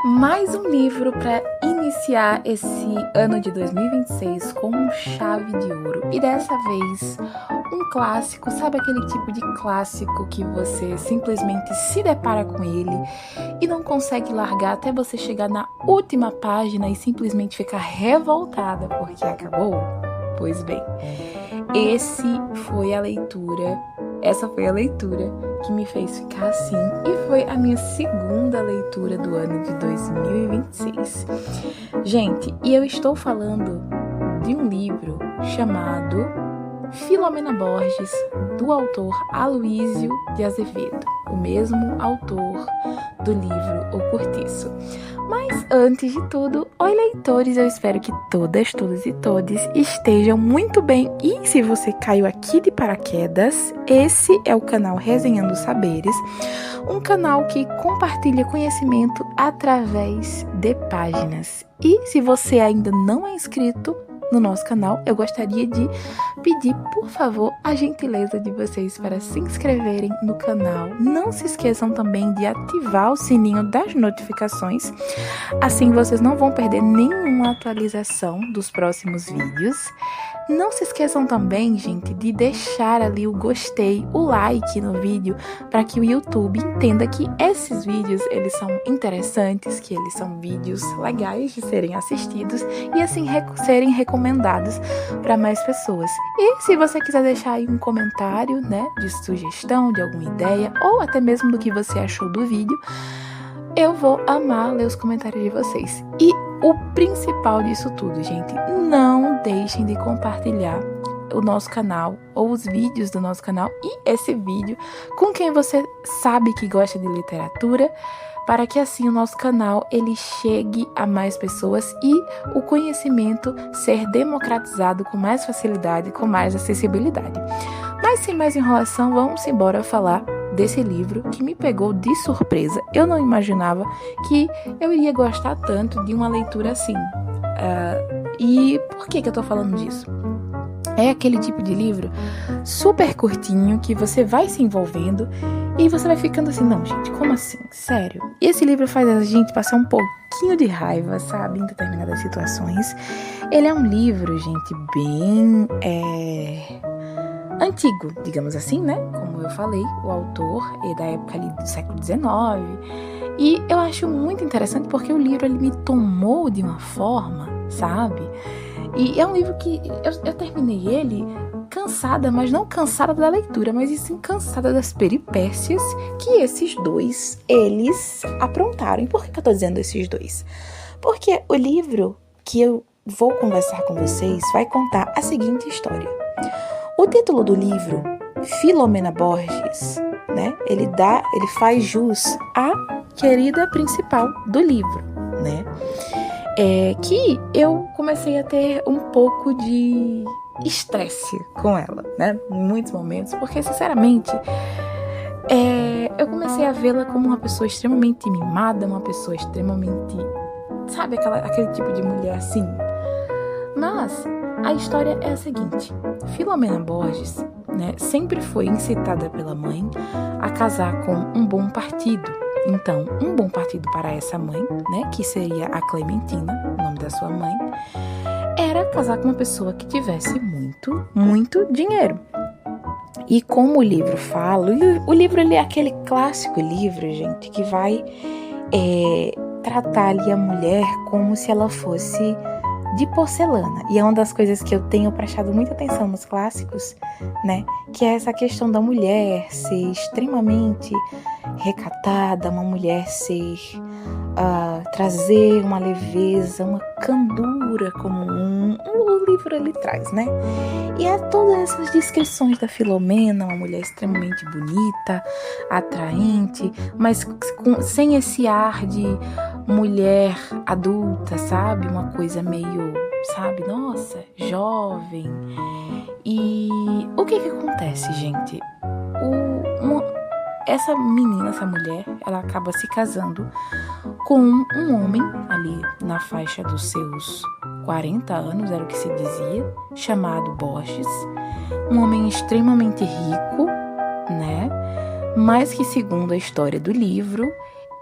Mais um livro para iniciar esse ano de 2026 com chave de ouro. E dessa vez, um clássico, sabe aquele tipo de clássico que você simplesmente se depara com ele e não consegue largar até você chegar na última página e simplesmente ficar revoltada porque acabou? Pois bem, essa foi a leitura que me fez ficar assim e foi a minha segunda leitura do ano de 2026. Gente, e eu estou falando de um livro chamado Filomena Borges, do autor Aloísio de Azevedo, o mesmo autor do livro O Cortiço. Mas antes de tudo, oi leitores, eu espero que todas e todos estejam muito bem. E se você caiu aqui de paraquedas, esse é o canal Resenhando Saberes, um canal que compartilha conhecimento através de páginas. E se você ainda não é inscrito no nosso canal, eu gostaria de pedir, por favor, a gentileza de vocês para se inscreverem no canal. Não se esqueçam também de ativar o sininho das notificações, assim vocês não vão perder nenhuma atualização dos próximos vídeos. Não se esqueçam também, gente, de deixar ali o gostei, o like no vídeo, para que o YouTube entenda que esses vídeos, eles são interessantes, que eles são vídeos legais de serem assistidos e assim serem recomendados para mais pessoas. E se você quiser deixar aí um comentário, né, de sugestão, de alguma ideia, ou até mesmo do que você achou do vídeo, eu vou amar ler os comentários de vocês. E o principal disso tudo, gente, não deixem de compartilhar o nosso canal ou os vídeos do nosso canal e esse vídeo com quem você sabe que gosta de literatura, para que assim o nosso canal ele chegue a mais pessoas e o conhecimento ser democratizado com mais facilidade, com mais acessibilidade. Mas sem mais enrolação, vamos embora falar desse livro que me pegou de surpresa. Eu não imaginava que eu iria gostar tanto de uma leitura assim. E por que eu tô falando disso? É aquele tipo de livro super curtinho que você vai se envolvendo e você vai ficando assim, não, gente, como assim? Sério? E esse livro faz a gente passar um pouquinho de raiva, sabe, em determinadas situações. Ele é um livro, gente, bem antigo, digamos assim, né? Como eu falei, o autor é da época ali do século XIX. E eu acho muito interessante porque o livro ele me tomou de uma forma, sabe? E é um livro que eu terminei ele cansada, mas não cansada da leitura, mas sim cansada das peripécias que esses dois, eles aprontaram. E por que eu tô dizendo esses dois? Porque o livro que eu vou conversar com vocês vai contar a seguinte história. O título do livro, Filomena Borges, né? Ele faz jus à querida principal do livro, né? Que eu comecei a ter um pouco de estresse com ela, né? Em muitos momentos, porque, sinceramente, eu comecei a vê-la como uma pessoa extremamente mimada, uma pessoa extremamente, sabe, aquele tipo de mulher assim. Mas a história é a seguinte: Filomena Borges, né, sempre foi incitada pela mãe a casar com um bom partido. Então, um bom partido para essa mãe, né, que seria a Clementina, o nome da sua mãe, era casar com uma pessoa que tivesse muito dinheiro. E como o livro fala, o livro ele é aquele clássico livro, gente, que vai tratar ali a mulher como se ela fosse de porcelana. E é uma das coisas que eu tenho prestado muita atenção nos clássicos, né? Que é essa questão da mulher ser extremamente recatada, uma mulher trazer uma leveza, uma candura como o livro ele traz, né? E é todas essas descrições da Filomena, uma mulher extremamente bonita, atraente, mas sem esse ar de mulher adulta, sabe? Uma coisa meio, sabe? Nossa, jovem. E o que acontece, gente? Essa menina, essa mulher, ela acaba se casando com um homem ali na faixa dos seus 40 anos, era o que se dizia, chamado Borges. Um homem extremamente rico, né? Mas que, segundo a história do livro,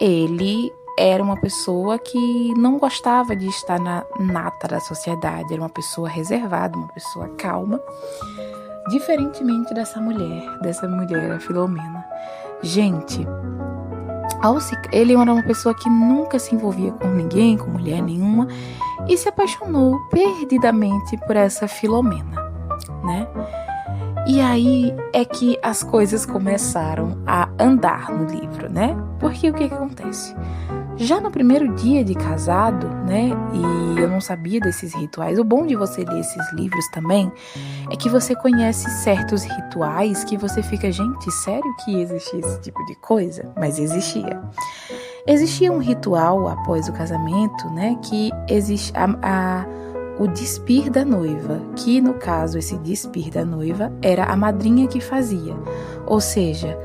ele era uma pessoa que não gostava de estar na nata da sociedade, era uma pessoa reservada, uma pessoa calma, diferentemente dessa mulher, a Filomena. Gente, ele era uma pessoa que nunca se envolvia com ninguém, com mulher nenhuma, e se apaixonou perdidamente por essa Filomena, né? E aí é que as coisas começaram a andar no livro, né? Porque o que acontece? Já no primeiro dia de casado, né? E eu não sabia desses rituais. O bom de você ler esses livros também é que você conhece certos rituais que você fica, gente, sério que existia esse tipo de coisa? Mas existia. Existia um ritual após o casamento, né? Que existe o despir da noiva, que no caso esse despir da noiva era a madrinha que fazia, ou seja,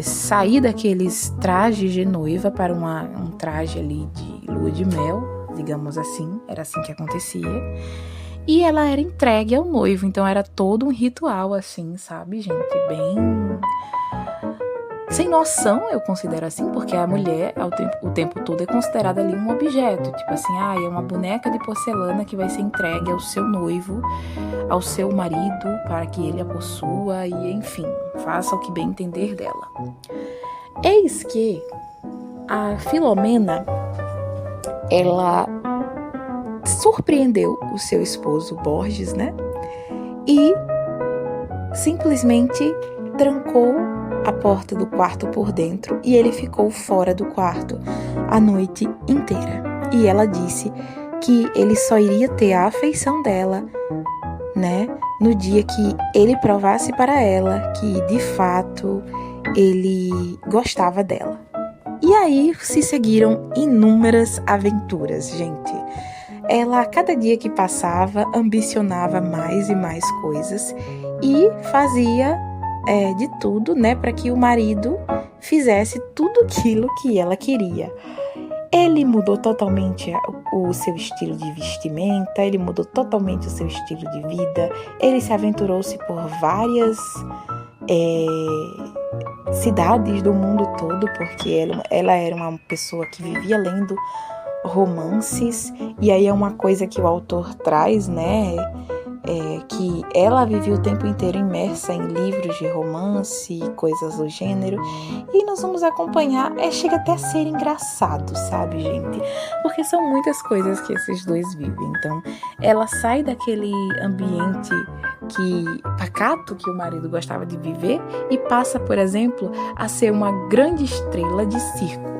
sair daqueles trajes de noiva para um traje ali de lua de mel, digamos assim, era assim que acontecia, e ela era entregue ao noivo, então era todo um ritual assim, sabe, gente, bem sem noção, eu considero assim, porque a mulher, o tempo todo, é considerada ali um objeto. Tipo assim, é uma boneca de porcelana que vai ser entregue ao seu noivo, ao seu marido, para que ele a possua e, enfim, faça o que bem entender dela. Eis que a Filomena, ela surpreendeu o seu esposo, Borges, né? E simplesmente trancou a porta do quarto por dentro e ele ficou fora do quarto a noite inteira. E ela disse que ele só iria ter a afeição dela, né, no dia que ele provasse para ela que de fato ele gostava dela. E aí se seguiram inúmeras aventuras, gente. Ela, a cada dia que passava, ambicionava mais e mais coisas e fazia de tudo, né, para que o marido fizesse tudo aquilo que ela queria. Ele mudou totalmente o seu estilo de vestimenta, ele mudou totalmente o seu estilo de vida, ele se aventurou-se por várias cidades do mundo todo, porque ela era uma pessoa que vivia lendo romances, e aí é uma coisa que o autor traz, né, que ela vivia o tempo inteiro imersa em livros de romance e coisas do gênero, e nós vamos acompanhar, chega até a ser engraçado, sabe, gente? Porque são muitas coisas que esses dois vivem. Então, ela sai daquele ambiente pacato que o marido gostava de viver e passa, por exemplo, a ser uma grande estrela de circo.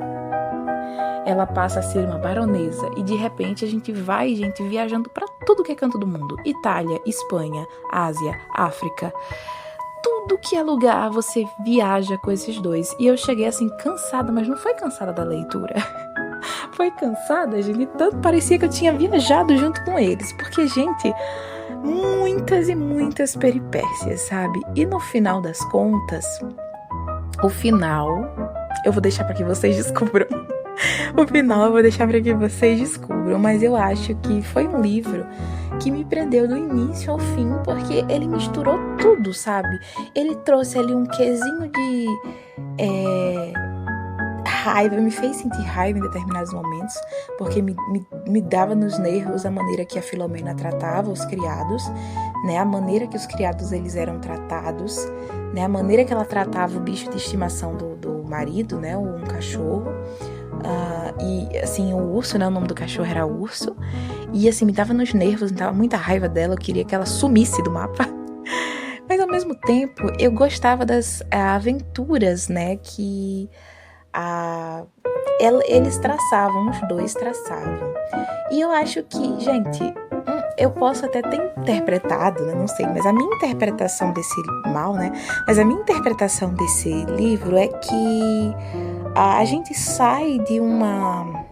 Ela passa a ser uma baronesa e de repente a gente vai, viajando para tudo que é canto do mundo. Itália, Espanha, Ásia, África. Tudo que é lugar você viaja com esses dois. E eu cheguei assim cansada, mas não foi cansada da leitura. Foi cansada, gente, tanto parecia que eu tinha viajado junto com eles. Porque, gente, muitas e muitas peripécias, sabe? E no final das contas, o final eu vou deixar para que vocês descubram. O final eu vou deixar para que vocês descubram, mas eu acho que foi um livro que me prendeu do início ao fim, porque ele misturou tudo, sabe? Ele trouxe ali um quezinho de raiva, me fez sentir raiva em determinados momentos, porque me dava nos nervos a maneira que a Filomena tratava os criados, né? A maneira que os criados eles eram tratados, né? A maneira que ela tratava o bicho de estimação do marido, né? Um cachorro. E assim, o urso, né? O nome do cachorro era Urso. E assim, me dava nos nervos, me dava muita raiva dela. Eu queria que ela sumisse do mapa. Mas ao mesmo tempo, eu gostava das aventuras, né? Que eles traçavam, os dois traçavam. E eu acho que, gente, eu posso até ter interpretado, né? Não sei, mas a minha interpretação desse livro é que a gente sai de uma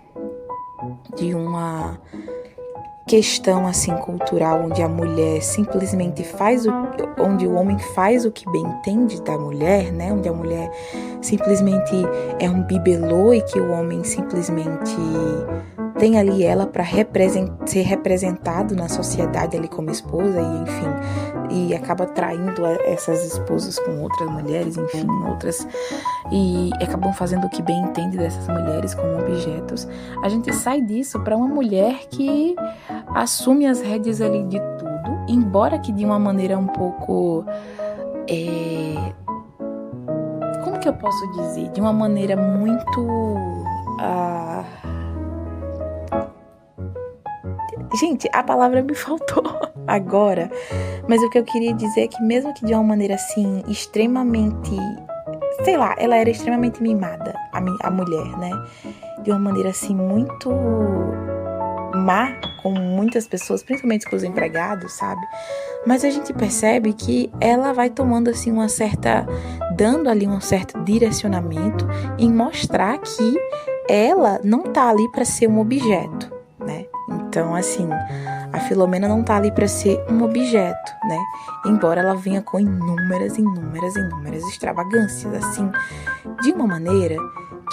questão assim cultural onde a mulher simplesmente onde o homem faz o que bem entende da mulher, né? Onde a mulher simplesmente é um bibelô e que o homem simplesmente tem ali ela para ser representado na sociedade ali como esposa e enfim, e acaba traindo essas esposas com outras mulheres, enfim, outras, e acabam fazendo o que bem entende dessas mulheres como objetos. A gente sai disso para uma mulher que assume as rédeas ali de tudo, embora que de uma maneira um pouco como que eu posso dizer? De uma maneira muito gente, a palavra me faltou agora, mas o que eu queria dizer é que mesmo que de uma maneira assim, extremamente, sei lá, ela era extremamente mimada, a mulher, né? De uma maneira assim, muito má com muitas pessoas, principalmente com os empregados, sabe? Mas a gente percebe que ela vai tomando assim dando ali um certo direcionamento em mostrar que ela não tá ali para ser um objeto, né? Então, assim, a Filomena não tá ali para ser um objeto, né? Embora ela venha com inúmeras extravagâncias, assim, de uma maneira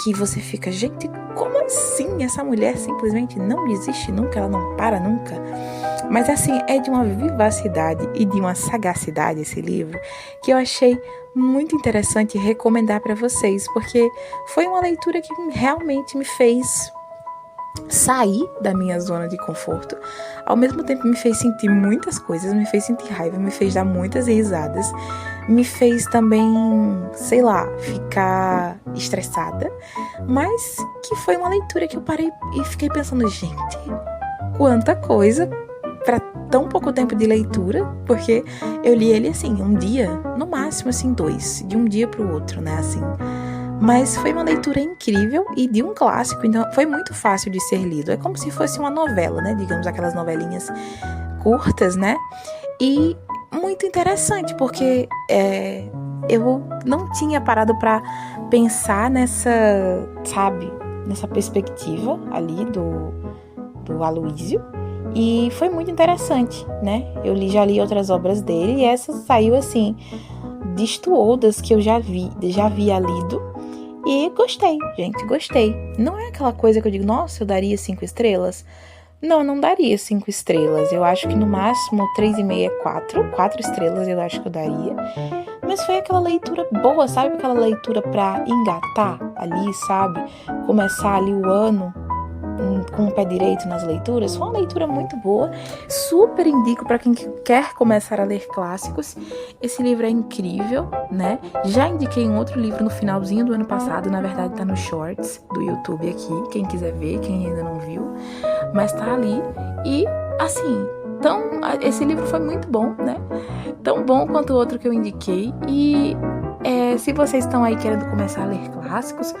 que você fica, gente, como assim? Essa mulher simplesmente não desiste nunca, ela não para nunca. Mas assim, é de uma vivacidade e de uma sagacidade esse livro que eu achei muito interessante recomendar para vocês, porque foi uma leitura que realmente me fez sair da minha zona de conforto, ao mesmo tempo me fez sentir muitas coisas, me fez sentir raiva, me fez dar muitas risadas, me fez também, sei lá, ficar estressada, mas que foi uma leitura que eu parei e fiquei pensando, gente, quanta coisa para tão pouco tempo de leitura, porque eu li ele assim, um dia, no máximo assim 2, de um dia para o outro, né, assim. Mas foi uma leitura incrível e de um clássico, então foi muito fácil de ser lido. É como se fosse uma novela, né? Digamos, aquelas novelinhas curtas, né? E muito interessante, porque eu não tinha parado para pensar nessa perspectiva ali do Aloysio. E foi muito interessante, né? Eu já li outras obras dele e essa saiu assim, destoou das que eu já havia lido. E gostei, gente, gostei. Não é aquela coisa que eu digo, nossa, eu daria 5 estrelas. Não daria 5 estrelas. Eu acho que no máximo 3,5, 4. 4 estrelas eu acho que eu daria. Mas foi aquela leitura boa, sabe? Aquela leitura pra engatar ali, sabe? Começar ali o ano com o pé direito nas leituras. Foi uma leitura muito boa, super indico para quem quer começar a ler clássicos. Esse livro é incrível, né? Já indiquei um outro livro no finalzinho do ano passado, na verdade tá no Shorts do YouTube aqui, quem quiser ver, quem ainda não viu, mas tá ali. E assim, esse livro foi muito bom, né? Tão bom quanto o outro que eu indiquei. E se vocês estão aí querendo começar a ler clássicos,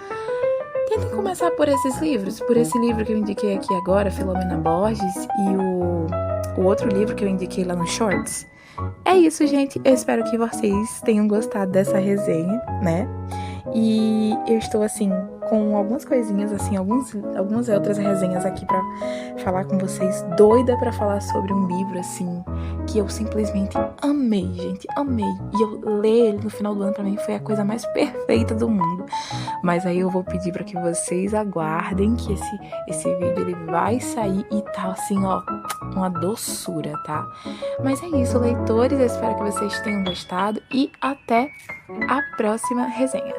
tentem começar por esses livros, por esse livro que eu indiquei aqui agora, Filomena Borges, e o outro livro que eu indiquei lá no Shorts. É isso, gente. Eu espero que vocês tenham gostado dessa resenha, né? E eu estou, assim, com algumas coisinhas, assim, algumas outras resenhas aqui pra falar com vocês. Doida pra falar sobre um livro, assim, que eu simplesmente amei, gente, amei. E eu ler ele no final do ano, pra mim, foi a coisa mais perfeita do mundo. Mas aí eu vou pedir pra que vocês aguardem que esse vídeo, ele vai sair e tá, assim, ó, uma doçura, tá? Mas é isso, leitores. Eu espero que vocês tenham gostado e até a próxima resenha.